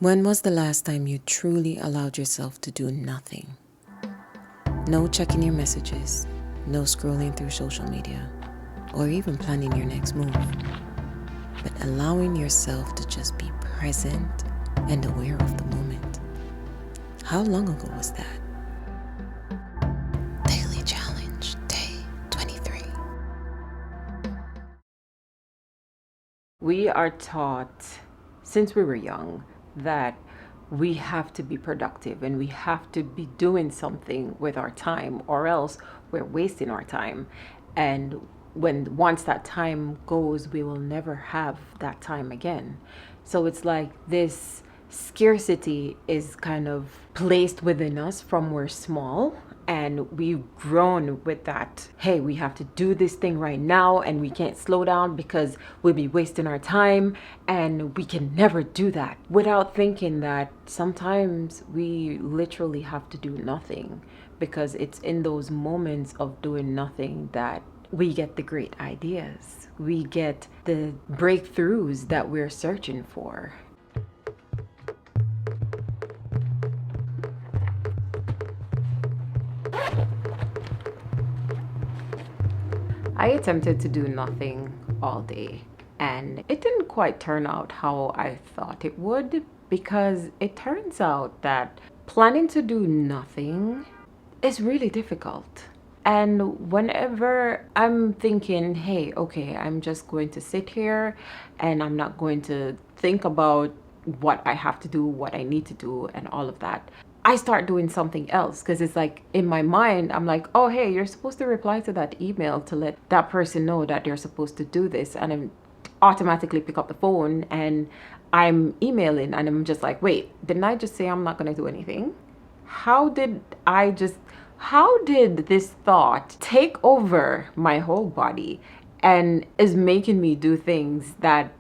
When was the last time you truly allowed yourself to do nothing? No checking your messages, no scrolling through social media, or even planning your next move, but allowing yourself to just be present and aware of the moment. How long ago was that? Daily Challenge, Day 23. We are taught since we were young that we have to be productive and we have to be doing something with our time, or else we're wasting our time. And once that time goes, we will never have that time again. So it's like this scarcity is kind of placed within us from we're small, and we've grown with that. Hey, we have to do this thing right now and we can't slow down because we'll be wasting our time, and we can never do that without thinking that sometimes we literally have to do nothing, because it's in those moments of doing nothing that we get the great ideas, we get the breakthroughs that we're searching for. I attempted to do nothing all day, and it didn't quite turn out how I thought it would, because it turns out that planning to do nothing is really difficult. And whenever I'm thinking, hey, okay, I'm just going to sit here and I'm not going to think about what I have to do, what I need to do, and all of that, I start doing something else, because it's like in my mind, I'm like, oh, hey, you're supposed to reply to that email to let that person know that you're supposed to do this. And I automatically pick up the phone and I'm emailing, and I'm just like, wait, didn't I just say I'm not going to do anything? How did this thought take over my whole body and is making me do things that,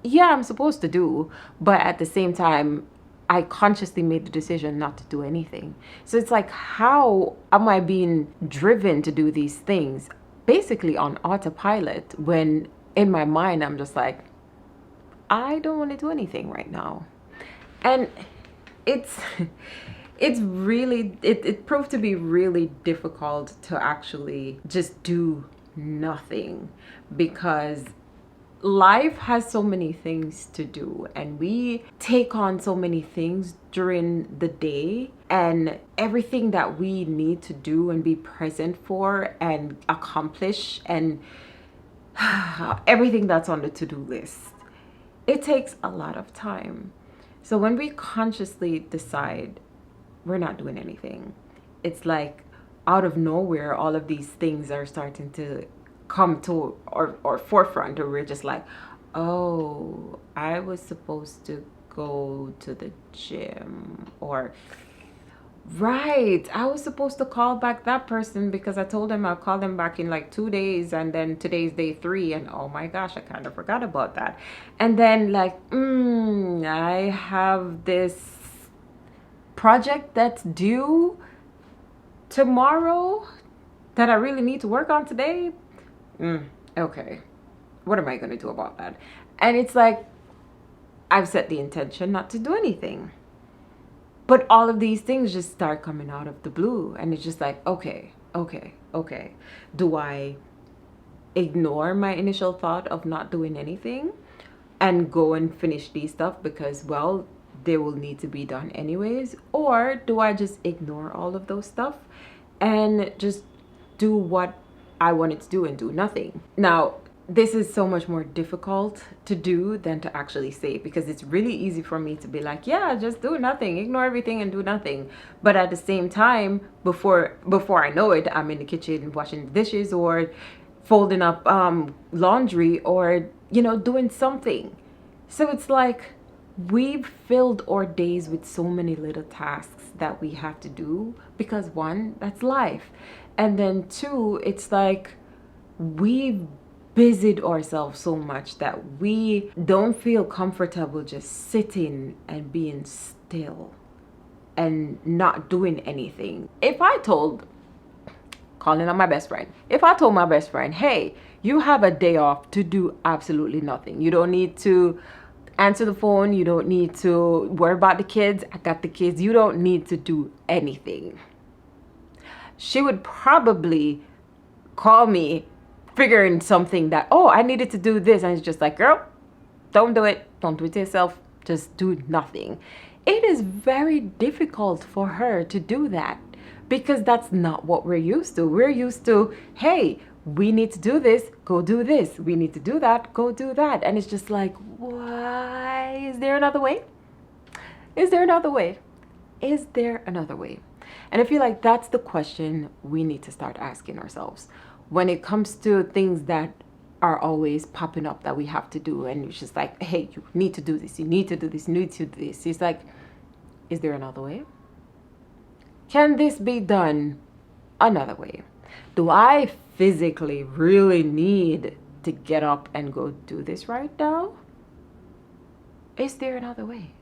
yeah, I'm supposed to do, but at the same time, I consciously made the decision not to do anything. So it's like, how am I being driven to do these things basically on autopilot, when in my mind I'm just like, I don't want to do anything right now? And it's it proved to be really difficult to actually just do nothing, because life has so many things to do and we take on so many things during the day, and everything that we need to do and be present for and accomplish, and everything that's on the to-do list, it takes a lot of time. So when we consciously decide we're not doing anything, it's like out of nowhere all of these things are starting to come to our forefront, or we're just like, oh, I was supposed to go to the gym, or right, I was supposed to call back that person because I told them I'll call them back in like 2 days, and then today's day 3, and oh my gosh, I kind of forgot about that. And then like, I have this project that's due tomorrow that I really need to work on today. Okay, what am I going to do about that? And it's like, I've set the intention not to do anything, but all of these things just start coming out of the blue, and it's just like, okay. Do I ignore my initial thought of not doing anything and go and finish these stuff because, well, they will need to be done anyways? Or do I just ignore all of those stuff and just do what I wanted to do and do nothing? Now, this is so much more difficult to do than to actually say, because it's really easy for me to be like, yeah, just do nothing, ignore everything and do nothing. But at the same time, before I know it, I'm in the kitchen washing the dishes or folding up laundry, or doing something. So it's like, we've filled our days with so many little tasks that we have to do, because one, that's life, and then two, it's like we've busied ourselves so much that we don't feel comfortable just sitting and being still and not doing anything. If I told my best friend, hey, you have a day off to do absolutely nothing, you don't need to answer the phone. You don't need to worry about the kids. I got the kids. You don't need to do anything. She would probably call me figuring something that, oh, I needed to do this. And it's just like, girl, don't do it. Don't do it to yourself. Just do nothing. It is very difficult for her to do that because that's not what we're used to. We're used to, hey, we need to do this, go do this. We need to do that, go do that. And it's just like, why? Is there another way? Is there another way? Is there another way? And I feel like that's the question we need to start asking ourselves when it comes to things that are always popping up that we have to do. And it's just like, hey, you need to do this, you need to do this, you need to do this. It's like, is there another way? Can this be done another way? Do I physically really need to get up and go do this right now? Is there another way?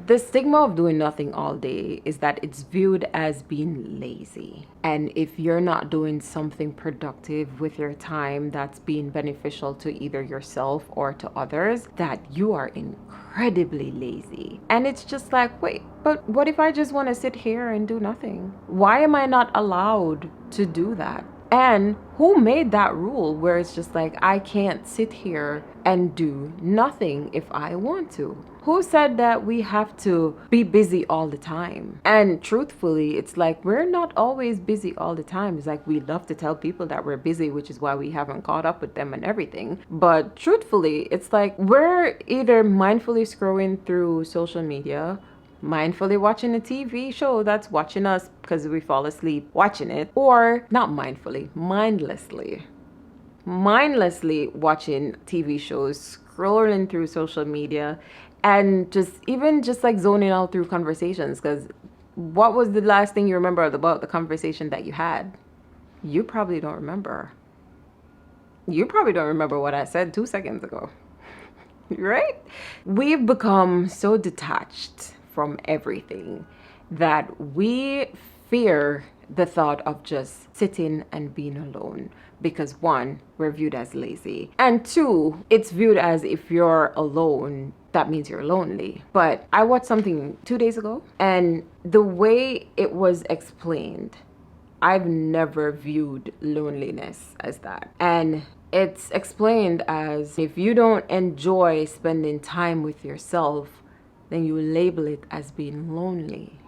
The stigma of doing nothing all day is that it's viewed as being lazy. And if you're not doing something productive with your time that's being beneficial to either yourself or to others, that you are incredibly lazy. And it's just like, wait, but what if I just want to sit here and do nothing? Why am I not allowed to do that? And who made that rule where it's just like, I can't sit here and do nothing if I want to? Who said that we have to be busy all the time? And truthfully, it's like we're not always busy all the time. It's like we love to tell people that we're busy, which is why we haven't caught up with them and everything. But truthfully, it's like we're either mindfully scrolling through social media, mindfully watching a TV show that's watching us because we fall asleep watching it, or not mindfully, mindlessly watching TV shows, scrolling through social media, and just like zoning out through conversations. Because what was the last thing you remember about the conversation that you had? You probably don't remember. You probably don't remember what I said 2 seconds ago, right? We've become so detached from everything that we fear the thought of just sitting and being alone because one, we're viewed as lazy, and two, it's viewed as if you're alone, that means you're lonely. But I watched something 2 days ago, and the way it was explained, I've never viewed loneliness as that. And it's explained as if you don't enjoy spending time with yourself, then you label it as being lonely.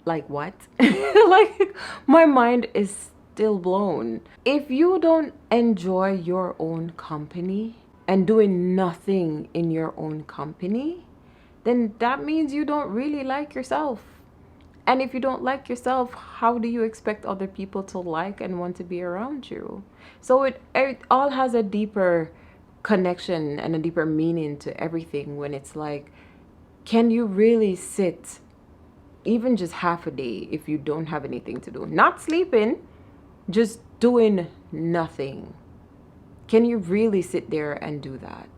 Like what? Like my mind is still blown. If you don't enjoy your own company and doing nothing in your own company, then that means you don't really like yourself. And if you don't like yourself, how do you expect other people to like and want to be around you? So it all has a deeper connection and a deeper meaning to everything when it's like, can you really sit even just half a day if you don't have anything to do? Not sleeping, just doing nothing. Can you really sit there and do that?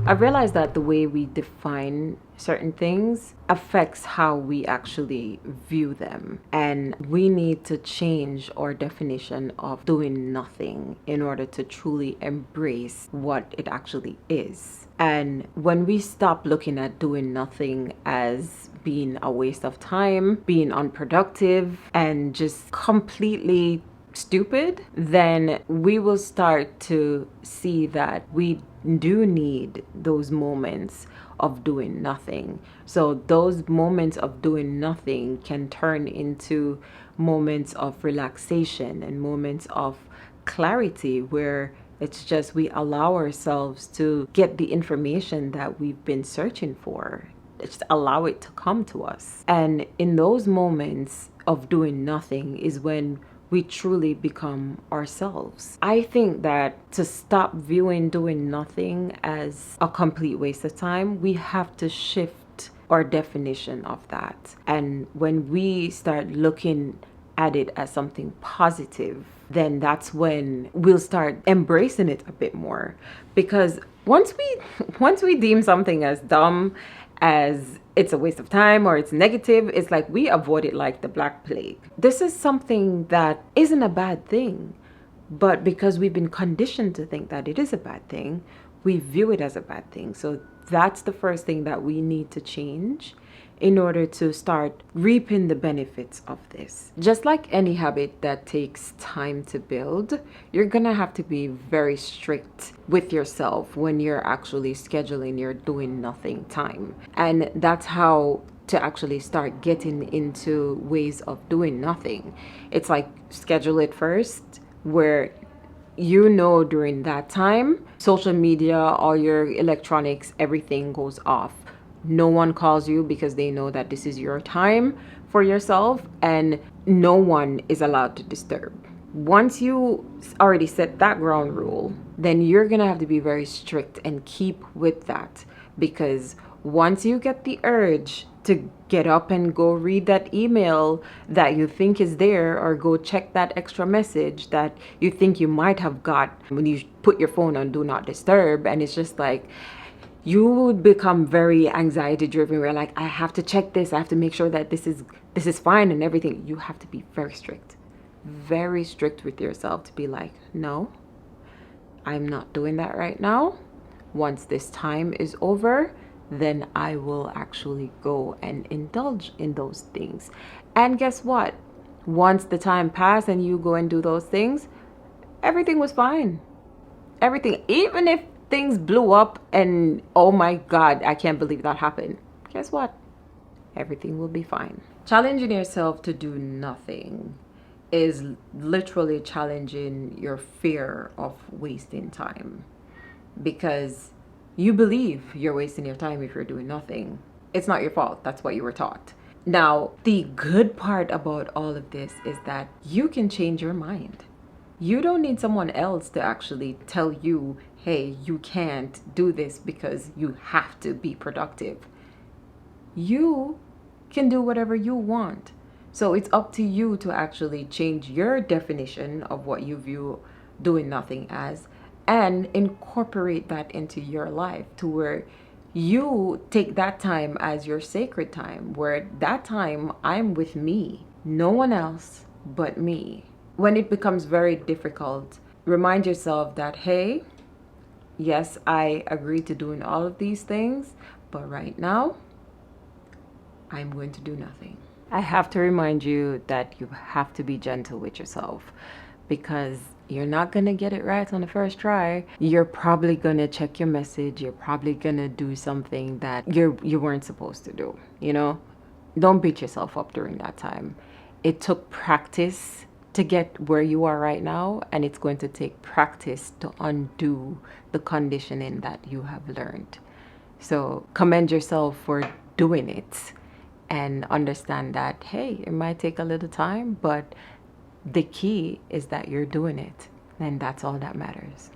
I realized that the way we define certain things affects how we actually view them. And we need to change our definition of doing nothing in order to truly embrace what it actually is. And when we stop looking at doing nothing as being a waste of time, being unproductive, and just completely stupid, then we will start to see that we do need those moments of doing nothing. So those moments of doing nothing can turn into moments of relaxation and moments of clarity where it's just we allow ourselves to get the information that we've been searching for. Just allow it to come to us. And in those moments of doing nothing is when we truly become ourselves. I think that to stop viewing doing nothing as a complete waste of time, we have to shift our definition of that. And when we start looking at it as something positive, then that's when we'll start embracing it a bit more. Because once we deem something as dumb as it's a waste of time or it's negative. It's like we avoid it like the Black Plague. This is something that isn't a bad thing, but because we've been conditioned to think that it is a bad thing, we view it as a bad thing. So that's the first thing that we need to change in order to start reaping the benefits of this. Just like any habit that takes time to build, you're gonna have to be very strict with yourself when you're actually scheduling your doing nothing time. And that's how to actually start getting into ways of doing nothing. It's like schedule it first, where you know during that time, social media, all your electronics, everything goes off. No one calls you because they know that this is your time for yourself, and no one is allowed to disturb. Once you already set that ground rule, then you're gonna have to be very strict and keep with that, because once you get the urge to get up and go read that email that you think is there, or go check that extra message that you think you might have got when you put your phone on do not disturb, and it's just like you would become very anxiety driven, where like, I have to check this, I have to make sure that this is fine and everything. You have to be very strict with yourself to be like, no, I'm not doing that right now. Once this time is over, then I will actually go and indulge in those things. And guess what? Once the time passed and you go and do those things, everything was fine. Everything, even if things blew up and oh my God, I can't believe that happened. Guess what? Everything will be fine. Challenging yourself to do nothing is literally challenging your fear of wasting time, because you believe you're wasting your time if you're doing nothing. It's not your fault. That's what you were taught. Now, the good part about all of this is that you can change your mind. You don't need someone else to actually tell you, hey, you can't do this because you have to be productive. You can do whatever you want. So it's up to you to actually change your definition of what you view doing nothing as, and incorporate that into your life to where you take that time as your sacred time, where that time I'm with me, no one else but me. When it becomes very difficult, remind yourself that, hey, yes, I agree to doing all of these things, but right now, I'm going to do nothing. I have to remind you that you have to be gentle with yourself, because you're not going to get it right on the first try. You're probably going to check your message. You're probably going to do something that you weren't supposed to do, you know? Don't beat yourself up during that time. It took practice to get where you are right now, and it's going to take practice to undo the conditioning that you have learned. So commend yourself for doing it, and understand that, hey, it might take a little time, but the key is that you're doing it, and that's all that matters.